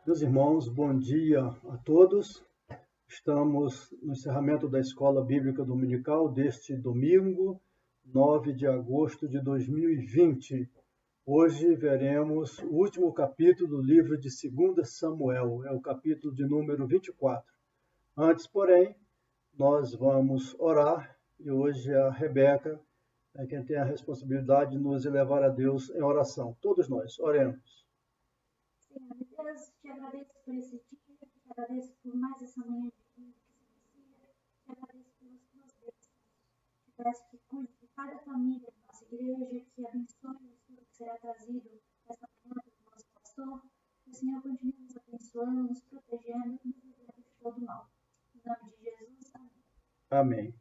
Meus irmãos, bom dia a todos. Estamos no encerramento da Escola Bíblica Dominical deste domingo, 9 de agosto de 2020. Hoje veremos o último capítulo do livro de 2 Samuel, é o capítulo de número 24. Antes, porém, nós vamos orar e hoje a Rebeca é quem tem a responsabilidade de nos elevar a Deus em oração. Todos nós, oremos. Senhor Deus, te agradeço por esse dia, te agradeço por mais essa manhã de domingo que se inicia, te agradeço pelas tuas bênçãos. Te peço que cuide de cada família da nossa igreja, que abençoe o estudo que será trazido esta manhã pelo nosso pastor, que o Senhor continue nos abençoando, nos protegendo e nos livrando de todo mal. Em nome de Jesus, amém. Amém.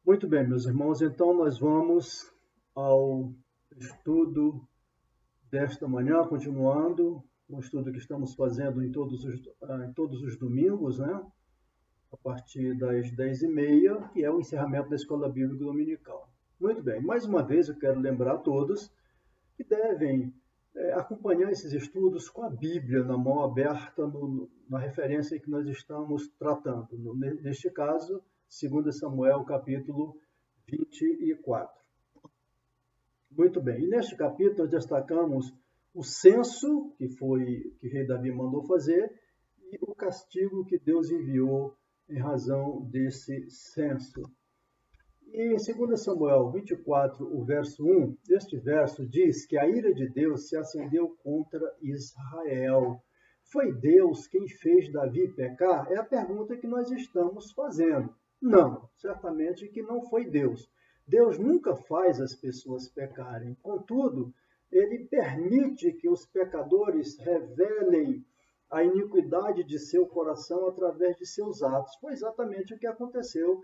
Muito bem, meus irmãos, então nós vamos ao estudo desta manhã, continuando o estudo que estamos fazendo em todos os domingos, né? A partir das 10h30, que é o encerramento da Escola Bíblica Dominical. Muito bem, mais uma vez eu quero lembrar a todos que devem acompanhar esses estudos com a Bíblia na mão aberta, na referência que nós estamos tratando. Neste caso, 2 Samuel, capítulo 24. Muito bem, e neste capítulo nós destacamos o censo que o rei Davi mandou fazer e o castigo que Deus enviou em razão desse censo. E em 2 Samuel 24, o verso 1, este verso diz que a ira de Deus se acendeu contra Israel. Foi Deus quem fez Davi pecar? É a pergunta que nós estamos fazendo. Não, certamente que não foi Deus. Deus nunca faz as pessoas pecarem. Contudo, ele permite que os pecadores revelem a iniquidade de seu coração através de seus atos. Foi exatamente o que aconteceu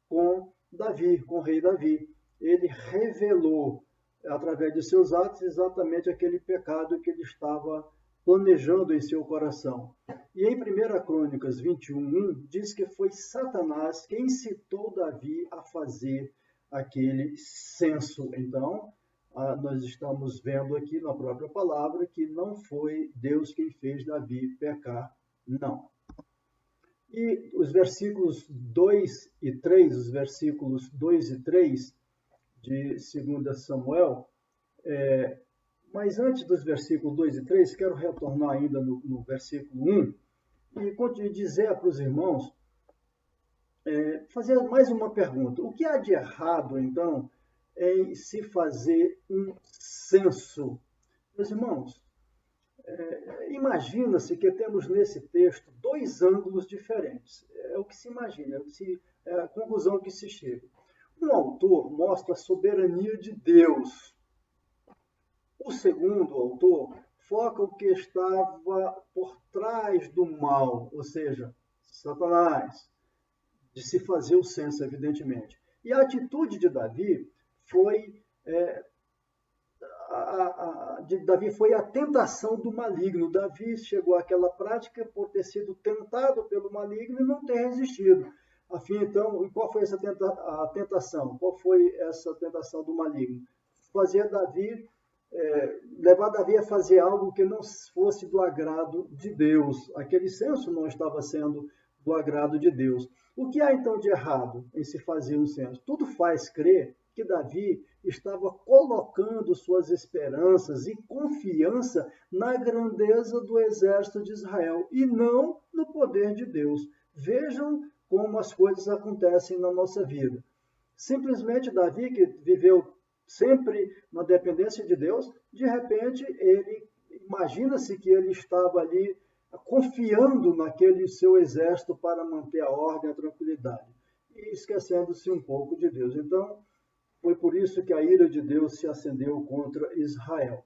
com Davi, com o rei Davi. Ele revelou, através de seus atos, exatamente aquele pecado que ele estava planejando em seu coração. E em 1 Crônicas 21:1 diz que foi Satanás quem incitou Davi a fazer aquele censo. Então, nós estamos vendo aqui na própria palavra que não foi Deus quem fez Davi pecar, não. E os versículos 2 e 3, os versículos 2 e 3 de 2 Samuel, mas antes dos versículos 2 e 3, quero retornar ainda no versículo 1 e dizer para os irmãos, fazer mais uma pergunta. O que há de errado, então, em se fazer um censo? Meus irmãos, imagina-se que temos nesse texto dois ângulos diferentes. É o que se imagina, é a conclusão que se chega. Um autor mostra a soberania de Deus. O segundo autor foca o que estava por trás do mal, ou seja, Satanás, de se fazer o censo, evidentemente. E a atitude de Davi foi a tentação do maligno. Davi chegou àquela prática por ter sido tentado pelo maligno e não ter resistido. Então, e qual foi a tentação? Qual foi essa tentação do maligno? Levar Davi a fazer algo que não fosse do agrado de Deus. Aquele censo não estava sendo do agrado de Deus. O que há então de errado em se fazer um censo? Tudo faz crer que Davi estava colocando suas esperanças e confiança na grandeza do exército de Israel e não no poder de Deus. Vejam como as coisas acontecem na nossa vida. Simplesmente Davi, que viveu sempre na dependência de Deus, de repente ele imagina-se que ele estava ali confiando naquele seu exército para manter a ordem, a tranquilidade, e esquecendo-se um pouco de Deus. Então, foi por isso que a ira de Deus se acendeu contra Israel.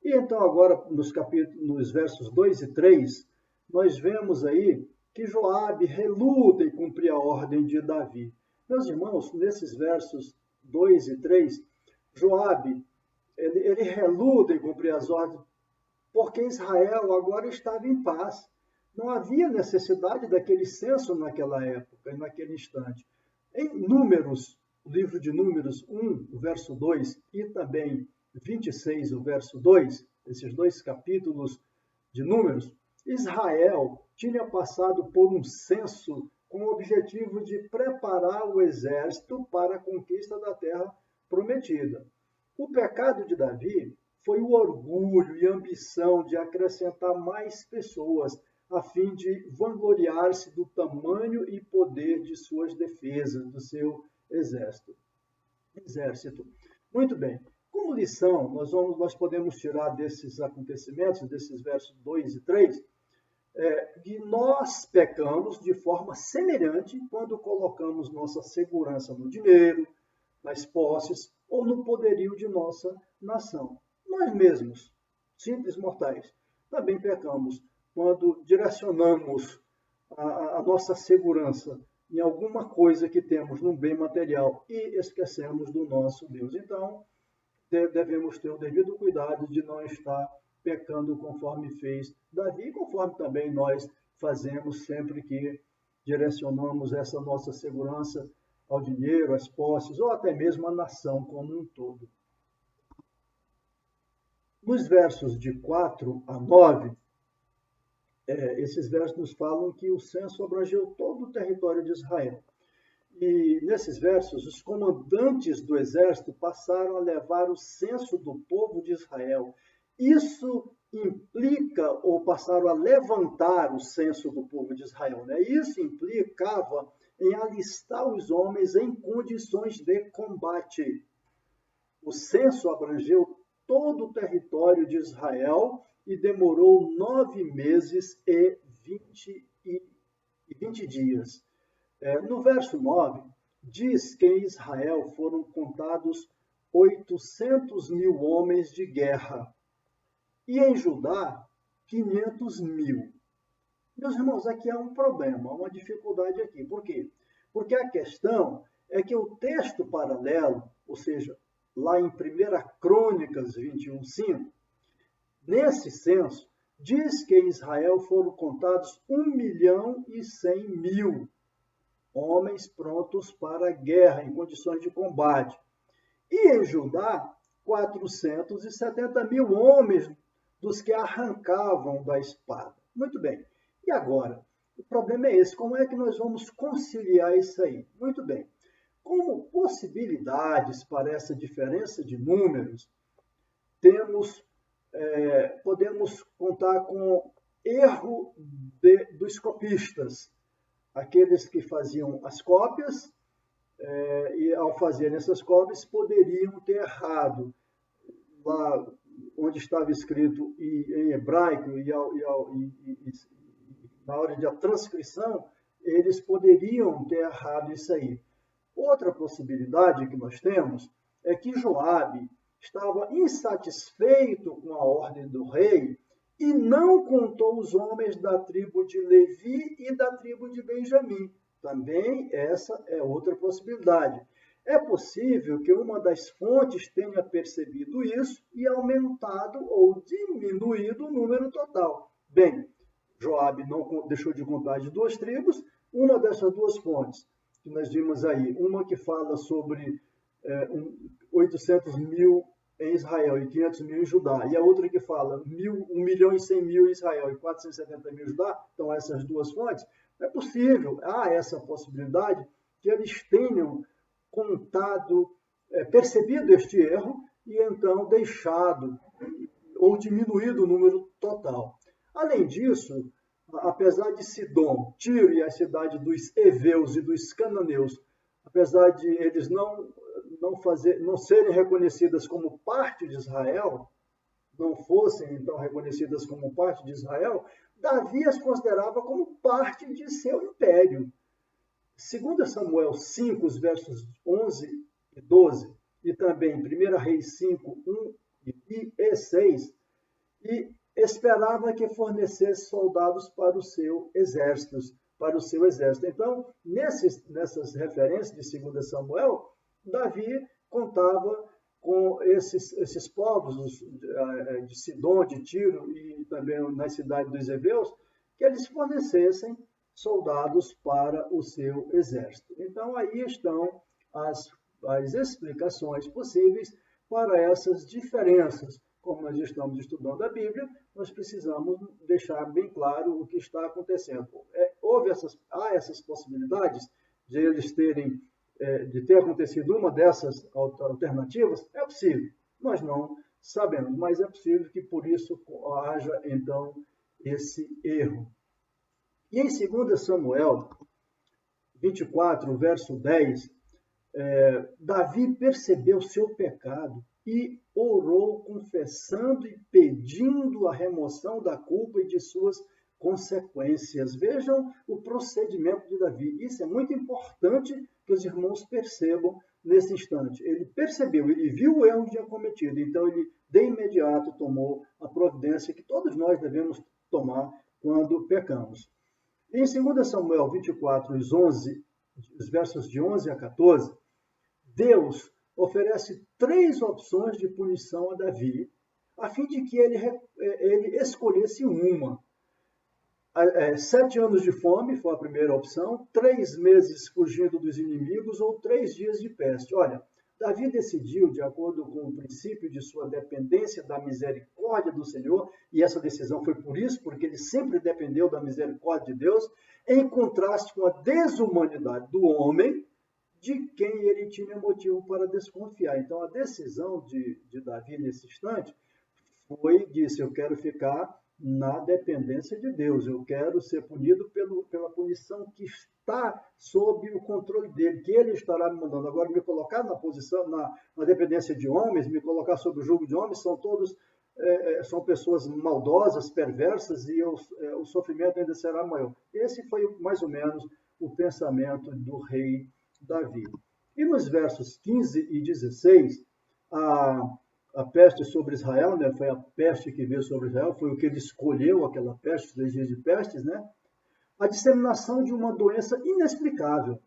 E então agora, nos versos 2 e 3, nós vemos aí que Joabe reluta em cumprir a ordem de Davi. Meus irmãos, nesses versos 2 e 3, Joabe, ele reluta em cumprir as ordens, porque Israel agora estava em paz. Não havia necessidade daquele censo naquela época e naquele instante. Em Números, o livro de Números 1, o verso 2, e também 26, o verso 2, esses dois capítulos de Números, Israel tinha passado por um censo com o objetivo de preparar o exército para a conquista da terra prometida. O pecado de Davi foi o orgulho e ambição de acrescentar mais pessoas, a fim de vangloriar-se do tamanho e poder de suas defesas, do seu exército. Muito bem. Como lição, nós podemos tirar desses acontecimentos, desses versos 2 e 3, que nós pecamos de forma semelhante quando colocamos nossa segurança no dinheiro, nas posses ou no poderio de nossa nação. Nós mesmos, simples mortais, também pecamos quando direcionamos a nossa segurança em alguma coisa que temos num bem material e esquecemos do nosso Deus. Então, devemos ter o devido cuidado de não estar pecando conforme fez Davi, conforme também nós fazemos sempre que direcionamos essa nossa segurança ao dinheiro, às posses, ou até mesmo à nação como um todo. Nos versos de 4 a 9, esses versos nos falam que o censo abrangeu todo o território de Israel. E nesses versos, os comandantes do exército passaram a levar o censo do povo de Israel. Isso implica, ou passaram a levantar o censo do povo de Israel, né? Isso implicava em alistar os homens em condições de combate. O censo abrangeu todo o território de Israel e demorou 9 meses e 20 dias. No verso 9, diz que em Israel foram contados 800.000 homens de guerra e em Judá 500.000. Meus irmãos, aqui há um problema, uma dificuldade aqui. Por quê? Porque a questão é que o texto paralelo, ou seja, lá em 1 Crônicas 21:5, nesse censo, diz que em Israel foram contados 1.100.000 homens prontos para a guerra, em condições de combate. E em Judá, 470.000 homens dos que arrancavam da espada. Muito bem. E agora? O problema é esse. Como é que nós vamos conciliar isso aí? Muito bem. Como possibilidades para essa diferença de números, podemos contar com erro dos copistas, aqueles que faziam as cópias, e ao fazerem essas cópias poderiam ter errado lá onde estava escrito em hebraico e na hora da transcrição, eles poderiam ter errado isso aí. Outra possibilidade que nós temos é que Joabe estava insatisfeito com a ordem do rei e não contou os homens da tribo de Levi e da tribo de Benjamim. Também essa é outra possibilidade. É possível que uma das fontes tenha percebido isso e aumentado ou diminuído o número total. Bem, Joabe não deixou de contar as 2 tribos. Uma dessas 2 fontes que nós vimos aí, uma que fala sobre 800.000 em Israel e 500.000 em Judá, e a outra que fala 1.100.000 em Israel e 470.000 em Judá, então essas 2 fontes, é possível, há essa possibilidade que eles tenham contado, percebido este erro e então deixado ou diminuído o número total. Além disso, apesar de Sidom, Tiro e a cidade dos heveus e dos cananeus, apesar de eles não serem reconhecidas como parte de Israel, não fossem então reconhecidas como parte de Israel, Davi as considerava como parte de seu império. 2 Samuel 5, os versos 11 e 12, e também 1 Reis 5, 1 e 6, e esperava que fornecesse soldados para o seu exército. Então, nessas referências de 2 Samuel, Davi contava com esses povos de Sidom, de Tiro e também na cidade dos heveus, que eles fornecessem soldados para o seu exército. Então, aí estão as explicações possíveis para essas diferenças. como nós estamos estudando a Bíblia, nós precisamos deixar bem claro o que está acontecendo. Há essas possibilidades de eles de ter acontecido uma dessas alternativas? É possível. Nós não sabemos, mas é possível que por isso haja, então, esse erro. E em 2 Samuel 24, verso 10, Davi percebeu seu pecado e orou confessando e pedindo a remoção da culpa e de suas consequências. Vejam o procedimento de Davi. Isso é muito importante que os irmãos percebam nesse instante. Ele percebeu, ele viu o erro que tinha cometido, então ele de imediato tomou a providência que todos nós devemos tomar quando pecamos. Em 2 Samuel 24, os versos de 11 a 14, Deus oferece 3 opções de punição a Davi, a fim de que ele escolhesse uma. 7 anos de fome foi a primeira opção, 3 meses fugindo dos inimigos ou 3 dias de peste. Olha, Davi decidiu, de acordo com o princípio de sua dependência da misericórdia do Senhor, e essa decisão foi por isso, porque ele sempre dependeu da misericórdia de Deus, em contraste com a desumanidade do homem, de quem ele tinha motivo para desconfiar. Então, a decisão de Davi nesse instante disse, eu quero ficar na dependência de Deus, eu quero ser punido pela punição que está sob o controle dele, que ele estará me mandando. Agora, me colocar na posição, na dependência de homens, me colocar sob o jugo de homens, são pessoas maldosas, perversas, e o sofrimento ainda será maior. Esse foi mais ou menos o pensamento do rei Davi. E nos versos 15 e 16, a peste sobre Israel, né? Foi a peste que veio sobre Israel, foi o que ele escolheu, aquela peste, 3 dias de pestes, né? A disseminação de uma doença inexplicável,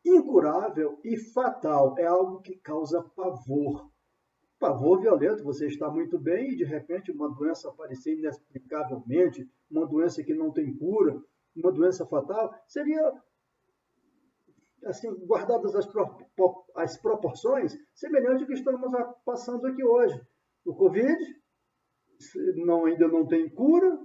incurável e fatal. É algo que causa pavor. Pavor violento, você está muito bem e de repente uma doença aparecer inexplicavelmente, uma doença que não tem cura, uma doença fatal, seria, assim, guardadas as proporções, semelhante ao que estamos passando aqui hoje. O Covid ainda não tem cura,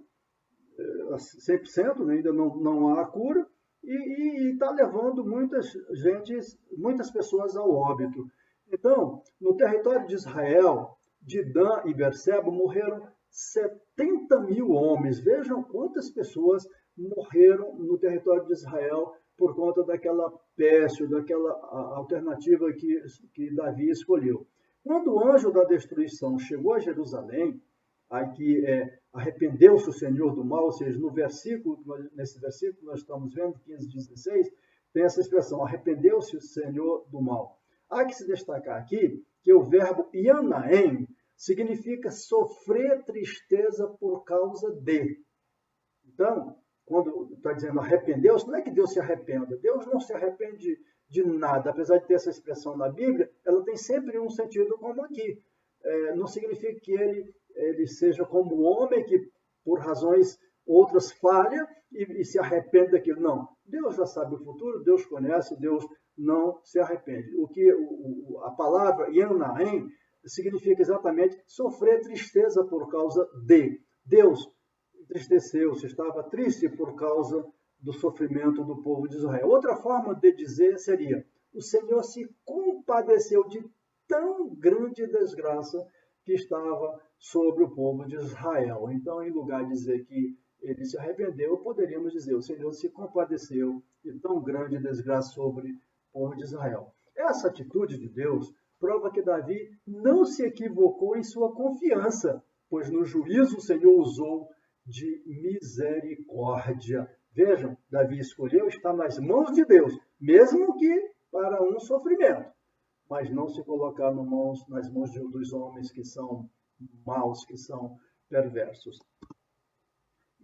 100%, ainda não há cura, e está levando muitas pessoas ao óbito. Então, no território de Israel, de Dan e Berseba, morreram 70 mil homens. Vejam quantas pessoas morreram no território de Israel por conta daquela peste, daquela alternativa que Davi escolheu. Quando o anjo da destruição chegou a Jerusalém, aqui arrependeu-se o Senhor do mal, ou seja, nesse versículo nós estamos vendo, 15, 16, tem essa expressão, arrependeu-se o Senhor do mal. Há que se destacar aqui que o verbo Yanaem significa sofrer tristeza por causa de. Então, quando está dizendo arrependeu-se, não é que Deus se arrependa. Deus não se arrepende de nada. Apesar de ter essa expressão na Bíblia, ela tem sempre um sentido como aqui. Não significa que ele seja como o homem que, por razões outras, falha e se arrepende daquilo. Não. Deus já sabe o futuro, Deus conhece, Deus não se arrepende. A palavra Yanaem significa exatamente sofrer tristeza por causa de. Deus entristeceu-se, estava triste por causa do sofrimento do povo de Israel. Outra forma de dizer seria, o Senhor se compadeceu de tão grande desgraça que estava sobre o povo de Israel. Então, em lugar de dizer que ele se arrependeu, poderíamos dizer, o Senhor se compadeceu de tão grande desgraça sobre o povo de Israel. Essa atitude de Deus prova que Davi não se equivocou em sua confiança, pois no juízo o Senhor usou de misericórdia. Vejam, Davi escolheu estar nas mãos de Deus, mesmo que para um sofrimento, mas não se colocar nas mãos dos homens que são maus, que são perversos.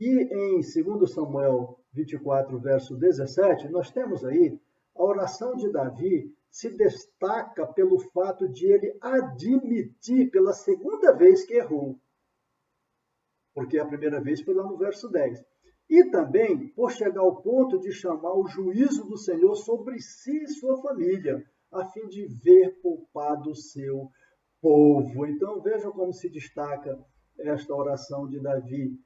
E em 2 Samuel 24, verso 17, nós temos aí a oração de Davi se destaca pelo fato de ele admitir pela segunda vez que errou. Porque a primeira vez foi lá no verso 10. E também por chegar ao ponto de chamar o juízo do Senhor sobre si e sua família, a fim de ver poupado o seu povo. Então vejam como se destaca esta oração de Davi.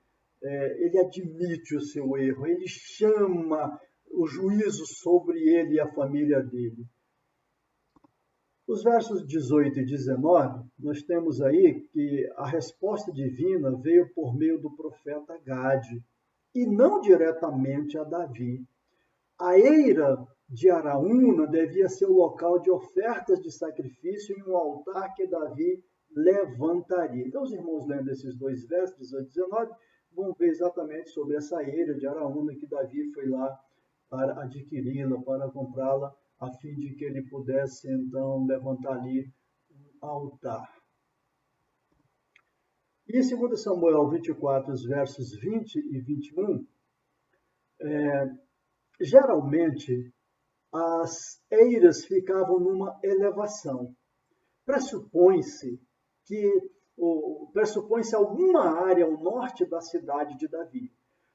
Ele admite o seu erro, ele chama o juízo sobre ele e a família dele. Os versos 18 e 19, nós temos aí que a resposta divina veio por meio do profeta Gade, e não diretamente a Davi. A eira de Araúna devia ser o local de ofertas de sacrifício em um altar que Davi levantaria. Então, os irmãos lendo esses dois versos, 18 e 19, vão ver exatamente sobre essa eira de Araúna que Davi foi lá para adquiri-la, para comprá-la, a fim de que ele pudesse, então, levantar ali um altar. E em 2 Samuel 24, os versos 20 e 21, geralmente as eiras ficavam numa elevação. Pressupõe-se alguma área ao norte da cidade de Davi.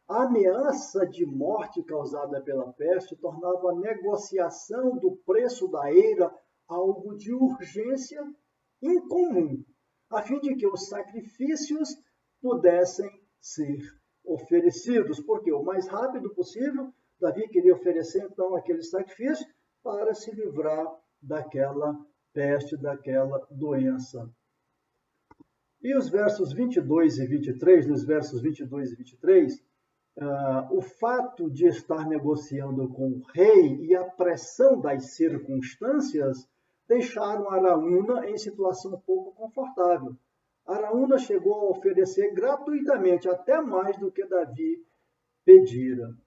A ameaça de morte causada pela peste tornava a negociação do preço da eira algo de urgência incomum, a fim de que os sacrifícios pudessem ser oferecidos, porque o mais rápido possível, Davi queria oferecer então aquele sacrifício para se livrar daquela peste, daquela doença. E os versos 22 e 23, nos versos 22 e 23, o fato de estar negociando com o rei e a pressão das circunstâncias deixaram Araúna em situação um pouco confortável. Araúna chegou a oferecer gratuitamente, até mais do que Davi pedira.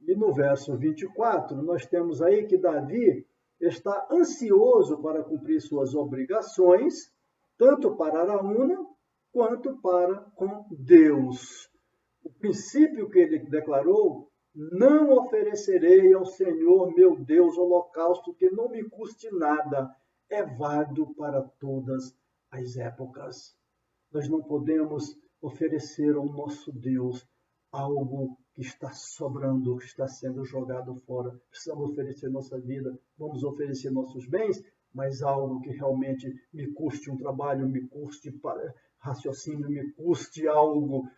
E no verso 24, nós temos aí que Davi está ansioso para cumprir suas obrigações, tanto para Araúna quanto para com Deus. O princípio que ele declarou: não oferecerei ao Senhor meu Deus holocausto que não me custe nada, é válido para todas as épocas. Nós não podemos oferecer ao nosso Deus algo que está sobrando, que está sendo jogado fora. Precisamos oferecer nossa vida, vamos oferecer nossos bens, mas algo que realmente me custe um trabalho, me custe raciocínio, me custe algo.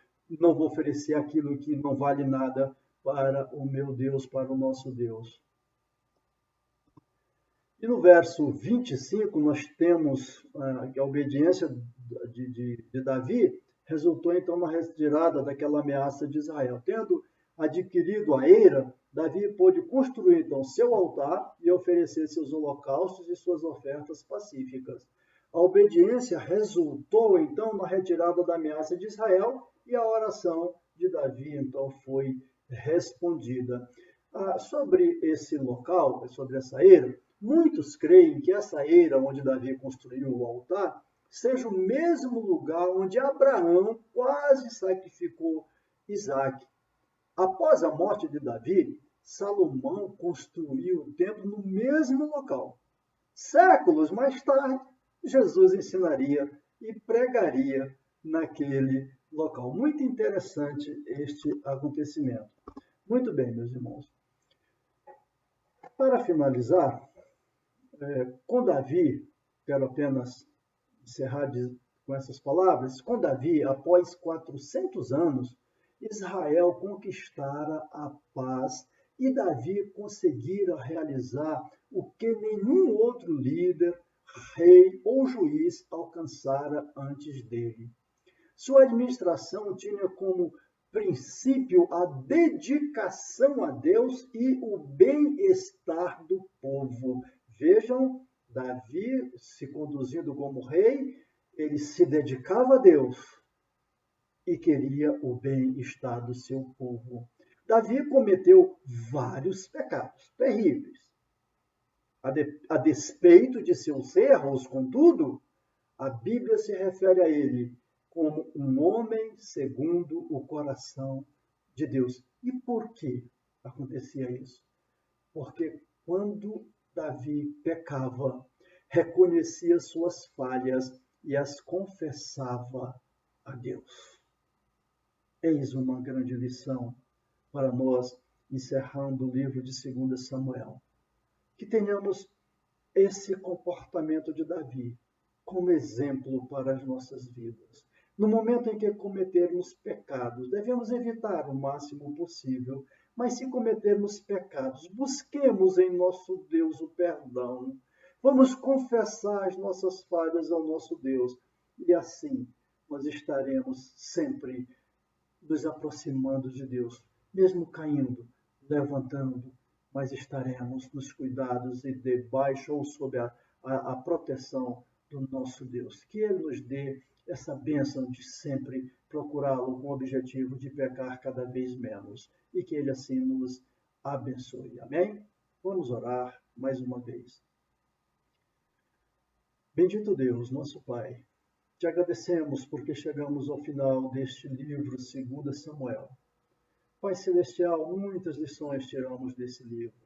Não vou oferecer aquilo que não vale nada para o meu Deus, para o nosso Deus. E no verso 25, nós temos que a obediência de Davi resultou então na retirada daquela ameaça de Israel. Tendo adquirido a eira, Davi pôde construir então seu altar e oferecer seus holocaustos e suas ofertas pacíficas. A obediência resultou então na retirada da ameaça de Israel e a oração de Davi então foi respondida. Sobre esse local, sobre essa eira, muitos creem que essa eira onde Davi construiu o altar seja o mesmo lugar onde Abraão quase sacrificou Isaque. Após a morte de Davi, Salomão construiu o templo no mesmo local. Séculos mais tarde, Jesus ensinaria e pregaria naquele local. Muito interessante este acontecimento. Muito bem, meus irmãos. Para finalizar, com Davi, quero apenas encerrar com essas palavras, com Davi, após 400 anos, Israel conquistara a paz e Davi conseguira realizar o que nenhum outro líder, rei ou juiz alcançara antes dele. Sua administração tinha como princípio a dedicação a Deus e o bem-estar do povo. Vejam, Davi se conduzindo como rei, ele se dedicava a Deus e queria o bem-estar do seu povo. Davi cometeu vários pecados terríveis. A despeito de seus erros, contudo, a Bíblia se refere a ele como um homem segundo o coração de Deus. E por que acontecia isso? Porque quando Davi pecava, reconhecia suas falhas e as confessava a Deus. Eis uma grande lição para nós, encerrando o livro de 2 Samuel. Que tenhamos esse comportamento de Davi, como exemplo para as nossas vidas. No momento em que cometermos pecados, devemos evitar o máximo possível, mas se cometermos pecados, busquemos em nosso Deus o perdão. Vamos confessar as nossas falhas ao nosso Deus e assim nós estaremos sempre nos aproximando de Deus, mesmo caindo, levantando, mas estaremos nos cuidados e debaixo ou sob a proteção do nosso Deus. Que Ele nos dê essa bênção de sempre procurá-lo com o objetivo de pecar cada vez menos e que Ele assim nos abençoe. Amém? Vamos orar mais uma vez. Bendito Deus, nosso Pai, te agradecemos porque chegamos ao final deste livro, 2 Samuel. Pai Celestial, muitas lições tiramos desse livro.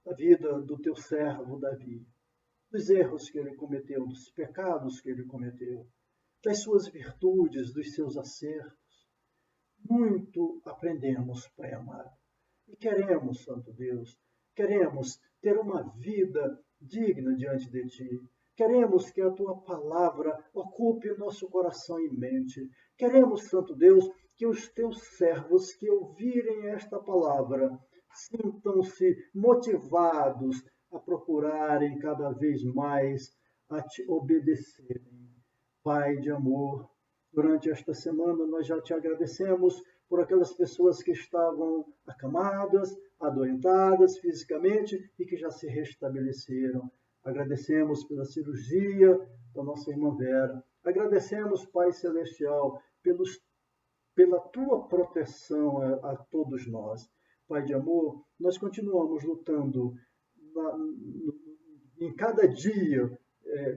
Da vida do teu servo Davi, dos erros que ele cometeu, dos pecados que ele cometeu, das suas virtudes, dos seus acertos. Muito aprendemos, Pai amado. E queremos, Santo Deus, queremos ter uma vida digna diante de Ti. Queremos que a Tua palavra ocupe o nosso coração e mente. Queremos, Santo Deus, que os Teus servos que ouvirem esta palavra sintam-se motivados a procurarem cada vez mais a Te obedecerem. Pai de amor, durante esta semana nós já Te agradecemos por aquelas pessoas que estavam acamadas, adoentadas fisicamente e que já se restabeleceram. Agradecemos pela cirurgia da nossa irmã Vera. Agradecemos, Pai Celestial, pela Tua proteção a todos nós. Pai de amor, nós continuamos lutando em cada dia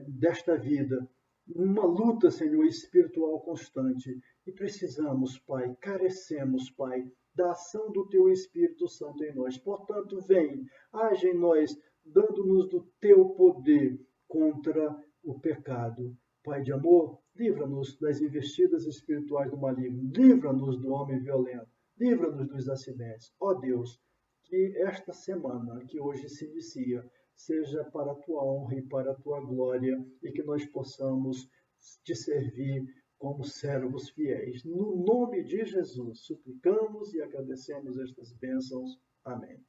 desta vida, uma luta, Senhor, espiritual constante. E precisamos, Pai, carecemos, Pai, da ação do Teu Espírito Santo em nós. Portanto, vem, age em nós, dando-nos do Teu poder contra o pecado. Pai de amor, livra-nos das investidas espirituais do maligno, livra-nos do homem violento, livra-nos dos acidentes. Ó Deus, que esta semana que hoje se inicia seja para a Tua honra e para a Tua glória e que nós possamos Te servir como servos fiéis. No nome de Jesus, suplicamos e agradecemos estas bênçãos. Amém.